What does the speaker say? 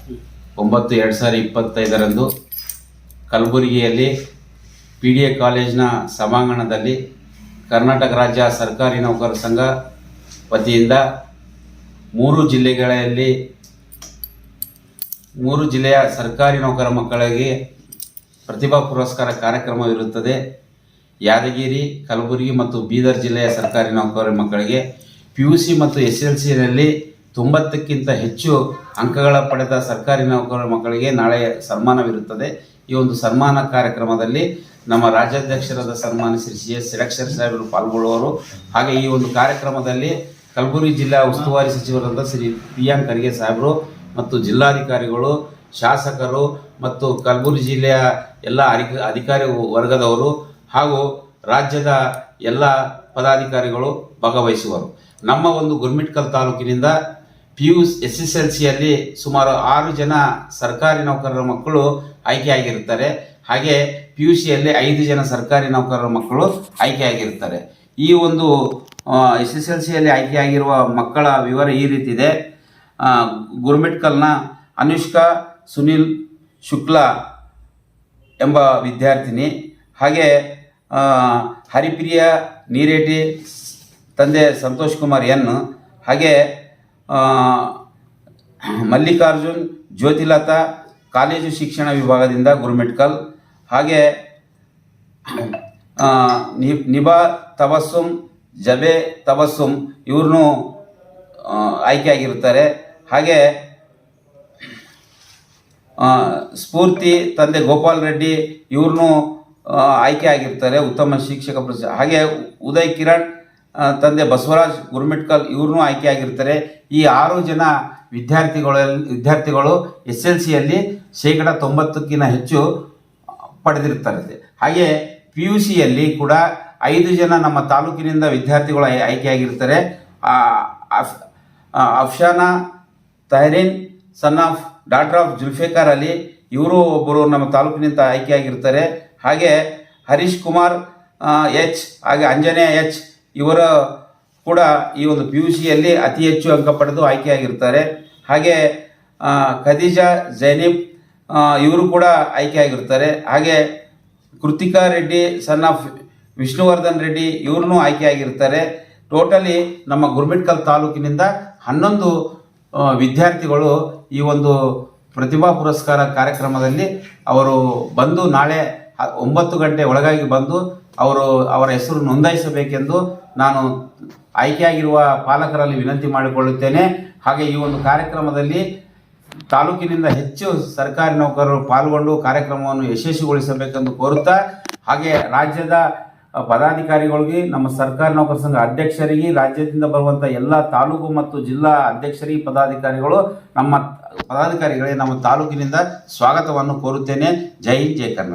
9/2025 ಕಲಬುರಗಿಯಲ್ಲಿ PDA ಕಾಲೇಜಿನ ಸಭಾಂಗಣದಲ್ಲಿ ಕರ್ನಾಟಕ ರಾಜ್ಯ ಸರ್ಕಾರಿ ನೌಕರರ ಸಂಘ ವತಿಯಿಂದ 3 ಜಿಲ್ಲೆಯ ಸರ್ಕಾರಿ ನೌಕರ ಮಕ್ಕಳಿಗೆ ಪ್ರತಿಭಾ ಪುರಸ್ಕಾರ ಕಾರ್ಯಕ್ರಮವಿರುತ್ತದೆ. ಯಾದಗಿರಿ, ಕಲಬುರಗಿ ಮತ್ತು ಬೀದರ್ ಜಿಲ್ಲೆಯ ಸರ್ಕಾರಿ ನೌಕರ ಮಕ್ಕಳಿಗೆ PUC ಮತ್ತು SSLCಯಲ್ಲಿ 90ಕ್ಕಿಂತ ಹೆಚ್ಚು ಅಂಕಗಳ ಪಡೆದ ಸರ್ಕಾರಿ ನೌಕರ ಮಕ್ಕಳಿಗೆ ನಾಳೆ ಸನ್ಮಾನವಿರುತ್ತದೆ. ಈ ಒಂದು ಸನ್ಮಾನ ಕಾರ್ಯಕ್ರಮದಲ್ಲಿ ನಮ್ಮ ರಾಜ್ಯಾಧ್ಯಕ್ಷರಾದ ಸನ್ಮಾನ್ಯ ಶ್ರೀ CS ಷಡಕ್ಷರಿ ಸಾಹೇಬರು ಪಾಲ್ಗೊಳ್ಳುವರು. ಹಾಗೆ ಈ ಒಂದು ಕಾರ್ಯಕ್ರಮದಲ್ಲಿ ಕಲಬುರಗಿ ಜಿಲ್ಲಾ ಉಸ್ತುವಾರಿ ಸಚಿವರಾದ ಶ್ರೀ ಪ್ರಿಯಾಂಕ್ ಖರ್ಗೆ ಸಾಹೇಬರು ಮತ್ತು ಜಿಲ್ಲಾಧಿಕಾರಿಗಳು, ಶಾಸಕರು ಮತ್ತು ಕಲಬುರಗಿ ಜಿಲ್ಲೆಯ ಎಲ್ಲ ಅಧಿಕಾರಿ ವರ್ಗದವರು ಹಾಗೂ ರಾಜ್ಯದ ಎಲ್ಲ ಪದಾಧಿಕಾರಿಗಳು ಭಾಗವಹಿಸುವರು. ನಮ್ಮ ಒಂದು ಗುರ್ಮಿಟ್ಕಲ್ ತಾಲೂಕಿನಿಂದ PUC SSLCಯಲ್ಲಿ ಸುಮಾರು 6 ಜನ ಸರ್ಕಾರಿ ನೌಕರರ ಮಕ್ಕಳು ಆಯ್ಕೆಯಾಗಿರುತ್ತಾರೆ. ಹಾಗೆ PUCಯಲ್ಲಿ 5 ಜನ ಸರ್ಕಾರಿ ನೌಕರರ ಮಕ್ಕಳು ಆಯ್ಕೆಯಾಗಿರುತ್ತಾರೆ. ಈ ಒಂದು SSLCಯಲ್ಲಿ ಆಯ್ಕೆಯಾಗಿರುವ ಮಕ್ಕಳ ವಿವರ ಈ ರೀತಿ ಇದೆ. ಗುರ್ಮಿಟ್ಕಲ್ನ ಅನುಷ್ಕಾ ಸುನಿಲ್ ಶುಕ್ಲಾ ಎಂಬ ವಿದ್ಯಾರ್ಥಿನಿ, ಹಾಗೆ ಹರಿಪ್ರಿಯ ನೀರೇಟಿ ತಂದೆ ಸಂತೋಷ್ ಕುಮಾರ್ ಎನ್, ಹಾಗೆ ಮಲ್ಲಿಕಾರ್ಜುನ್ ಜ್ಯೋತಿಲತಾ ಕಾಲೇಜು ಶಿಕ್ಷಣ ವಿಭಾಗದಿಂದ ಗುರ್ಮಿಟ್ಕಲ್, ಹಾಗೆ ನಿಬಾ ತಬಸ್ಸುಮ್ ಜಬೆ ತಬಸ್ಸುಮ್ ಇವ್ರನ್ನೂ ಆಯ್ಕೆಯಾಗಿರ್ತಾರೆ. ಹಾಗೆ ಸ್ಫೂರ್ತಿ ತಂದೆ ಗೋಪಾಲ್ ರೆಡ್ಡಿ ಇವ್ರನ್ನೂ ಆಯ್ಕೆ ಆಗಿರ್ತಾರೆ ಉತ್ತಮ ಶಿಕ್ಷಕ ಪ್ರಶಸ್ತಿ. ಹಾಗೆ ಉದಯ್ ಕಿರಣ್ ತಂದೆ ಬಸವರಾಜ್ ಗುರ್ಮಿಟ್ಕಲ್ ಇವ್ರನ್ನೂ ಆಯ್ಕೆ ಆಗಿರ್ತಾರೆ. ಈ 6 ಜನ ವಿದ್ಯಾರ್ಥಿಗಳು SSLCಯಲ್ಲಿ 90%ಕ್ಕಿಂತ ಹೆಚ್ಚು ಪಡೆದಿರ್ತಾರೆ. ಹಾಗೆ PUCಯಲ್ಲಿ ಕೂಡ 5 ಜನ ನಮ್ಮ ತಾಲೂಕಿನಿಂದ ವಿದ್ಯಾರ್ಥಿಗಳು ಆಯ್ಕೆಯಾಗಿರ್ತಾರೆ. Afshana Tahreen son of daughter of Zulfikar Ali ಇವರು ಒಬ್ಬರು ನಮ್ಮ ತಾಲೂಕಿನಿಂದ ಆಯ್ಕೆಯಾಗಿರ್ತಾರೆ. ಹಾಗೆ ಹರೀಶ್ ಕುಮಾರ್ ಎಚ್ ಹಾಗೆ ಅಂಜನೇಯ ಎಚ್ ಇವರ ಕೂಡ ಈ ಒಂದು PUCಯಲ್ಲಿ ಅತಿ ಹೆಚ್ಚು ಅಂಕ ಪಡೆದು ಆಯ್ಕೆಯಾಗಿರ್ತಾರೆ. ಹಾಗೆ ಖದೀಜಾ ಜೈನಿಬ್ ಇವರು ಕೂಡ ಆಯ್ಕೆಯಾಗಿರ್ತಾರೆ. ಹಾಗೆ ಕೃತಿಕಾ ರೆಡ್ಡಿ ಸನ್ ಆಫ್ ವಿಷ್ಣುವರ್ಧನ್ ರೆಡ್ಡಿ ಇವ್ರನ್ನೂ ಆಯ್ಕೆಯಾಗಿರ್ತಾರೆ. ಟೋಟಲಿ ನಮ್ಮ ಗುರ್ಮಿಟ್ಕಲ್ ತಾಲೂಕಿನಿಂದ 11 ವಿದ್ಯಾರ್ಥಿಗಳು ಈ ಒಂದು ಪ್ರತಿಭಾ ಪುರಸ್ಕಾರ ಕಾರ್ಯಕ್ರಮದಲ್ಲಿ ಅವರು ಬಂದು ನಾಳೆ 9 ಗಂಟೆ ಒಳಗಾಗಿ ಬಂದು ಅವರ ಹೆಸರು ನೋಂದಾಯಿಸಬೇಕೆಂದು ನಾನು ಆಯ್ಕೆಯಾಗಿರುವ ಪಾಲಕರಲ್ಲಿ ವಿನಂತಿ ಮಾಡಿಕೊಳ್ಳುತ್ತೇನೆ. ಹಾಗೆ ಈ ಒಂದು ಕಾರ್ಯಕ್ರಮದಲ್ಲಿ ತಾಲೂಕಿನಿಂದ ಹೆಚ್ಚು ಸರ್ಕಾರಿ ನೌಕರರು ಪಾಲ್ಗೊಂಡು ಕಾರ್ಯಕ್ರಮವನ್ನು ಯಶಸ್ವಿಗೊಳಿಸಬೇಕೆಂದು ಕೋರುತ್ತಾ, ಹಾಗೆ ರಾಜ್ಯದ ಪದಾಧಿಕಾರಿಗಳಿಗೆ, ನಮ್ಮ ಸರ್ಕಾರಿ ನೌಕರ ಸಂಘ ಅಧ್ಯಕ್ಷರಿಗೆ, ರಾಜ್ಯದಿಂದ ಬರುವಂಥ ಎಲ್ಲ ತಾಲೂಕು ಮತ್ತು ಜಿಲ್ಲಾ ಅಧ್ಯಕ್ಷರಿಗೆ ನಮ್ಮ ಪದಾಧಿಕಾರಿಗಳಿಗೆ ನಮ್ಮ ತಾಲೂಕಿನಿಂದ ಸ್ವಾಗತವನ್ನು ಕೋರುತ್ತೇನೆ. ಜೈ ಹಿಂದ್, ಜೈ ಕರ್ನಾಟಕ.